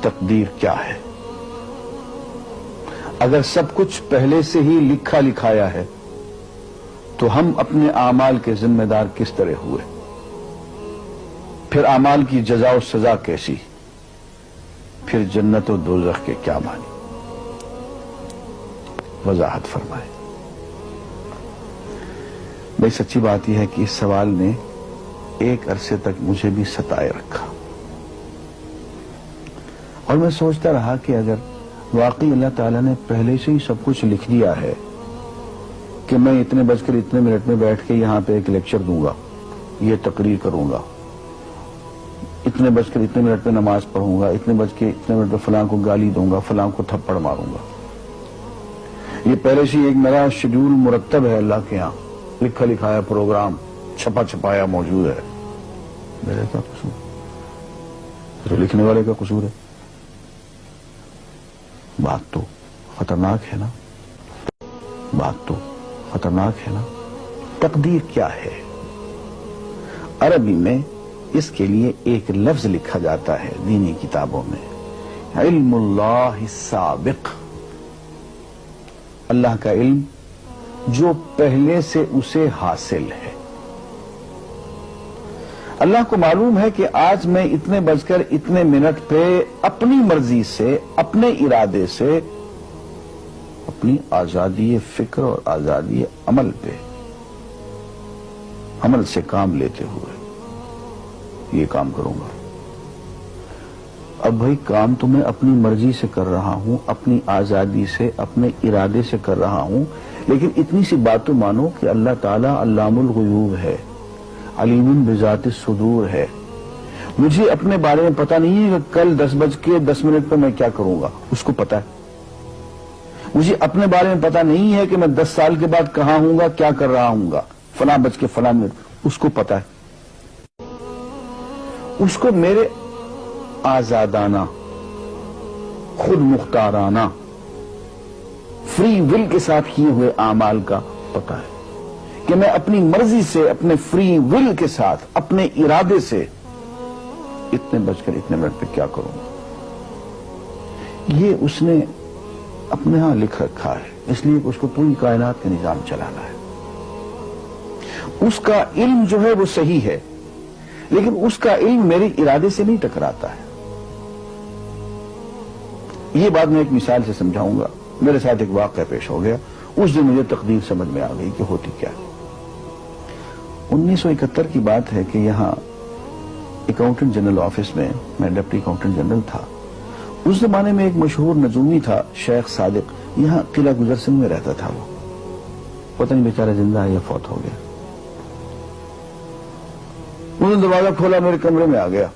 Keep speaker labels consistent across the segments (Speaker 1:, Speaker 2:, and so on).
Speaker 1: تقدیر کیا ہے؟ اگر سب کچھ پہلے سے ہی لکھا لکھایا ہے تو ہم اپنے اعمال کے ذمہ دار کس طرح ہوئے؟ پھر اعمال کی جزا و سزا کیسی؟ پھر جنت و دوزخ کے کیا معنی؟ وضاحت فرمائے۔ بھئی سچی بات یہ ہے کہ اس سوال نے ایک عرصے تک مجھے بھی ستائے رکھا، اور میں سوچتا رہا کہ اگر واقعی اللہ تعالیٰ نے پہلے سے ہی سب کچھ لکھ دیا ہے کہ میں اتنے بج کر اتنے منٹ میں بیٹھ کے یہاں پہ ایک لیکچر دوں گا، یہ تقریر کروں گا، اتنے بج کر اتنے منٹ میں نماز پڑھوں گا، اتنے بج کے اتنے منٹ میں فلاں کو گالی دوں گا، فلاں کو تھپڑ ماروں گا، یہ پہلے سے ایک میرا شیڈول مرتب ہے اللہ کے ہاں، لکھا لکھایا پروگرام چھپا چھپایا موجود ہے، میرے کیا قصور؟ تو لکھنے والے کا قصور ہے؟ بات تو خطرناک ہے نا، بات تو خطرناک ہے نا۔ تقدیر کیا ہے؟ عربی میں اس کے لیے ایک لفظ لکھا جاتا ہے دینی کتابوں میں، علم اللہ السابق، اللہ کا علم جو پہلے سے اسے حاصل ہے۔ اللہ کو معلوم ہے کہ آج میں اتنے بج کر اتنے منٹ پہ اپنی مرضی سے، اپنے ارادے سے، اپنی آزادی فکر اور آزادی عمل پہ، عمل سے کام لیتے ہوئے یہ کام کروں گا۔ اب بھائی کام تو میں اپنی مرضی سے کر رہا ہوں، اپنی آزادی سے، اپنے ارادے سے کر رہا ہوں، لیکن اتنی سی بات تو مانو کہ اللہ تعالیٰ علام الغیوب ہے، علیم بذات الصدور ہے۔ مجھے اپنے بارے میں پتہ نہیں ہے کہ کل 10:10 پہ میں کیا کروں گا، اس کو پتا ہے۔ مجھے اپنے بارے میں پتہ نہیں ہے کہ میں 10 سال کے بعد کہاں ہوں گا، کیا کر رہا ہوں گا، فلاں بج کے فلاں منٹ، اس کو پتا ہے۔ اس کو میرے آزادانہ، خود مختارانہ، فری ول کے ساتھ کیے ہوئے اعمال کا پتہ ہے کہ میں اپنی مرضی سے، اپنے فری ول کے ساتھ، اپنے ارادے سے اتنے بج کر اتنے منٹ پہ کیا کروں گا۔ یہ اس نے اپنے ہاں لکھ رکھا ہے، اس لیے کہ اس کو پوری کائنات کا نظام چلانا ہے۔ اس کا علم جو ہے وہ صحیح ہے، لیکن اس کا علم میرے ارادے سے نہیں ٹکراتا ہے۔ یہ بات میں ایک مثال سے سمجھاؤں گا۔ میرے ساتھ ایک واقعہ پیش ہو گیا، اس دن مجھے تقدیر سمجھ میں آ گئی کہ ہوتی کیا ہے۔ 1971 کی بات ہے کہ یہاں اکاؤنٹنٹ جنرل آفس میں میں ڈپٹی اکاؤنٹنٹ جنرل تھا۔ اس زمانے میں ایک مشہور نجومی تھا شیخ صادق، یہاں قلعہ گزر سنگھ میں رہتا تھا، وہ پتہ نہیں بیچارہ زندہ ہے یا فوت ہو گیا۔ انہوں نے دروازہ کھولا، میرے کمرے میں آ گیا۔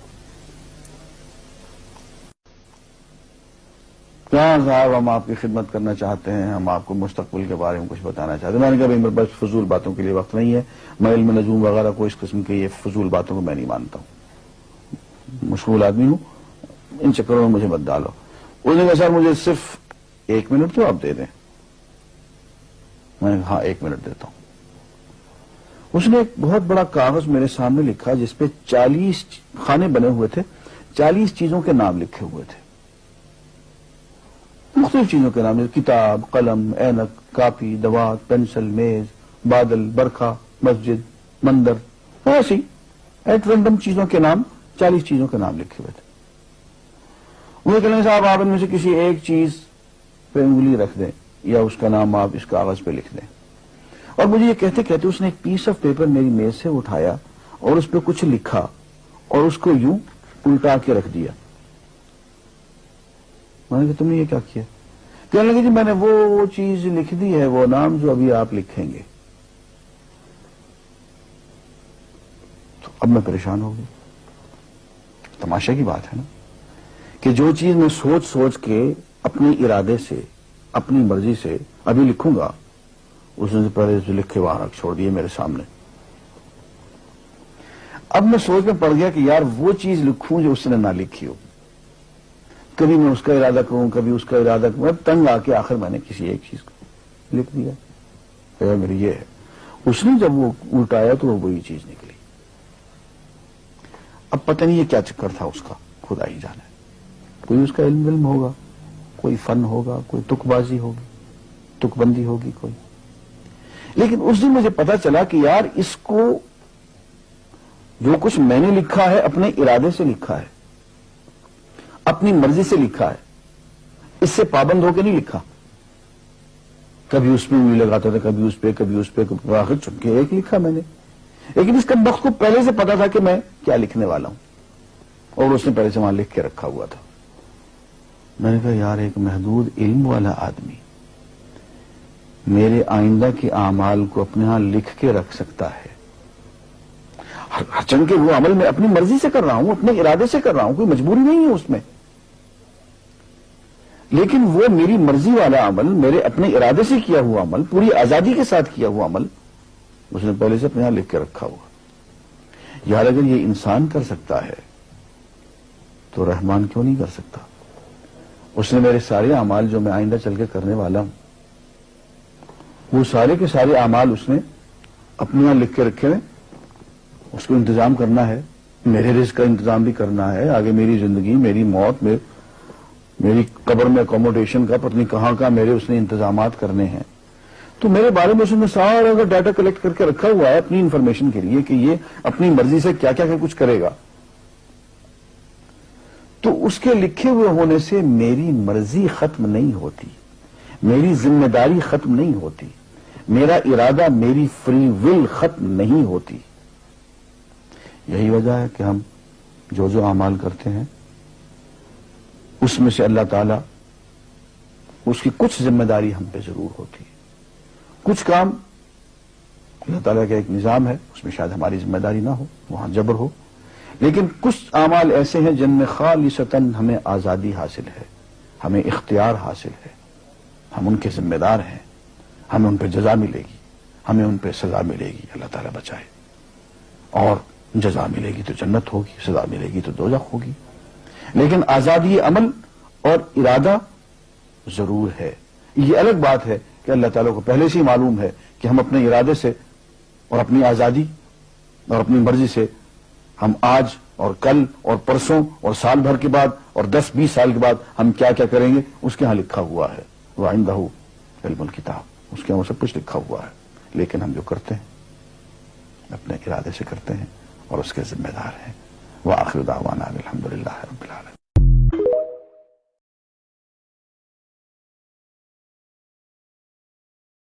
Speaker 1: کہاں صاحب ہم آپ کی خدمت کرنا چاہتے ہیں، ہم آپ کو مستقبل کے بارے میں کچھ بتانا چاہتے ہیں۔ میں نے کہا میرے پاس فضول باتوں کے لیے وقت نہیں ہے، میں علم نجوم وغیرہ کو، اس قسم کے یہ فضول باتوں کو میں نہیں مانتا ہوں، مشغول آدمی ہوں، ان چکروں میں مجھے مت ڈالو۔ اس نے کہا سر مجھے صرف 1 منٹ تو آپ دے دیں۔ میں نے کہا ہاں 1 منٹ دیتا ہوں۔ اس نے ایک بہت بڑا کاغذ میرے سامنے لکھا جس پہ 40 خانے بنے ہوئے تھے، 40 چیزوں کے نام لکھے ہوئے تھے، مختلف چیزوں کے نام، کتاب، قلم، اینک، کاپی، دوات، پینسل، میز، بادل، برکھا، مسجد، مندر، ایسی ایٹ رینڈم چیزوں کے نام، 40 چیزوں کے نام لکھے ہوئے تھے۔ انہیں کہنے صاحب آپ ان میں سے کسی ایک چیز پہ انگلی رکھ دیں یا اس کا نام آپ اس کاغذ پہ لکھ دیں۔ اور مجھے یہ کہتے کہتے اس نے ایک پیس آف پیپر میری میز سے اٹھایا اور اس پہ کچھ لکھا اور اس کو یوں الٹا کے رکھ دیا۔ میں نے کہا تم نے یہ کیا کیا؟ کہنے لگے جی میں نے وہ چیز لکھ دی ہے، وہ نام جو ابھی آپ لکھیں گے۔ تو اب میں پریشان ہو گئی۔ تماشا کی بات ہے نا کہ جو چیز میں سوچ سوچ کے اپنے ارادے سے، اپنی مرضی سے ابھی لکھوں گا، اس نے پہلے جو لکھے وہاں رکھ چھوڑ دیے میرے سامنے۔ اب میں سوچ میں پڑ گیا کہ یار وہ چیز لکھوں جو اس نے نہ لکھی ہو، کبھی میں اس کا ارادہ کروں، کبھی اس کا ارادہ کروں، اب تنگ آ کے آخر میں نے کسی ایک چیز کو لکھ دیا، کہ میری یہ ہے۔ اس نے جب وہ الٹایا تو وہ وہی چیز نکلی۔ اب پتہ نہیں یہ کیا چکر تھا اس کا، خدا ہی جانے۔ کوئی اس کا علم ہوگا، کوئی فن ہوگا، کوئی تک بازی ہوگی، تک بندی ہوگی کوئی. لیکن اس دن مجھے پتا چلا کہ یار اس کو جو کچھ میں نے لکھا ہے اپنے ارادے سے لکھا ہے، اپنی مرضی سے لکھا ہے، اس سے پابند ہو کے نہیں لکھا. کبھی اس میں انگلی لگاتا تھا، کبھی اس پہ، کبھی اس پہ، آخر چن کے ایک لکھا میں نے. لیکن اس کمبخت کو پہلے سے پتا تھا کہ میں کیا لکھنے والا ہوں، اور اس نے پہلے سے وہاں لکھ کے رکھا ہوا تھا. میں نے کہا یار ایک محدود علم والا آدمی میرے آئندہ کے اعمال کو اپنے ہاں لکھ کے رکھ سکتا ہے. چن کے وہ عمل میں اپنی مرضی سے کر رہا ہوں، اپنے ارادے سے کر رہا ہوں، کوئی مجبوری نہیں ہے اس میں. لیکن وہ میری مرضی والا عمل، میرے اپنے ارادے سے کیا ہوا عمل، پوری آزادی کے ساتھ کیا ہوا عمل، اس نے پہلے سے اپنے یہاں لکھ کے رکھا ہوا. یار اگر یہ انسان کر سکتا ہے تو رحمان کیوں نہیں کر سکتا؟ اس نے میرے سارے اعمال جو میں آئندہ چل کے کرنے والا ہوں، وہ سارے کے سارے اعمال اس نے اپنے یہاں لکھ کے رکھے ہیں. اس کو انتظام کرنا ہے، میرے رزق کا انتظام بھی کرنا ہے، آگے میری زندگی، میری موت، میری قبر میں اکوموڈیشن کا پتہ نہیں کہاں کا میرے اس نے انتظامات کرنے ہیں. تو میرے بارے میں اس نے سارا کا ڈیٹا کلیکٹ کر کے رکھا ہوا ہے اپنی انفارمیشن کے لیے کہ یہ اپنی مرضی سے کیا کیا کچھ کرے گا. تو اس کے لکھے ہوئے ہونے سے میری مرضی ختم نہیں ہوتی، میری ذمہ داری ختم نہیں ہوتی، میرا ارادہ، میری فری ول ختم نہیں ہوتی. یہی وجہ ہے کہ ہم جو اعمال کرتے ہیں اس میں سے اللہ تعالیٰ اس کی کچھ ذمہ داری ہم پہ ضرور ہوتی ہے. کچھ کام اللہ تعالیٰ کا ایک نظام ہے، اس میں شاید ہماری ذمہ داری نہ ہو، وہاں جبر ہو. لیکن کچھ اعمال ایسے ہیں جن میں خالصتاً ہمیں آزادی حاصل ہے، ہمیں اختیار حاصل ہے، ہم ان کے ذمہ دار ہیں، ہمیں ان پہ جزا ملے گی، ہمیں ان پہ سزا ملے گی، اللہ تعالیٰ بچائے. اور جزا ملے گی تو جنت ہوگی، سزا ملے گی تو دوزخ ہوگی. لیکن آزادی عمل اور ارادہ ضرور ہے. یہ الگ بات ہے کہ اللہ تعالیٰ کو پہلے سے ہی معلوم ہے کہ ہم اپنے ارادے سے اور اپنی آزادی اور اپنی مرضی سے ہم آج اور کل اور پرسوں اور سال بھر کے بعد اور 10-20 سال کے بعد ہم کیا کیا کریں گے اس کے ہاں لکھا ہوا ہے. وَعِندَهُ عِلْمُ الْكِتَابِ، اس کے ہاں سب کچھ لکھا ہوا ہے. لیکن ہم جو کرتے ہیں اپنے ارادے سے کرتے ہیں اور اس کے ذمہ دار ہیں. وآخر دعوانا الحمدللہ رب العالمین.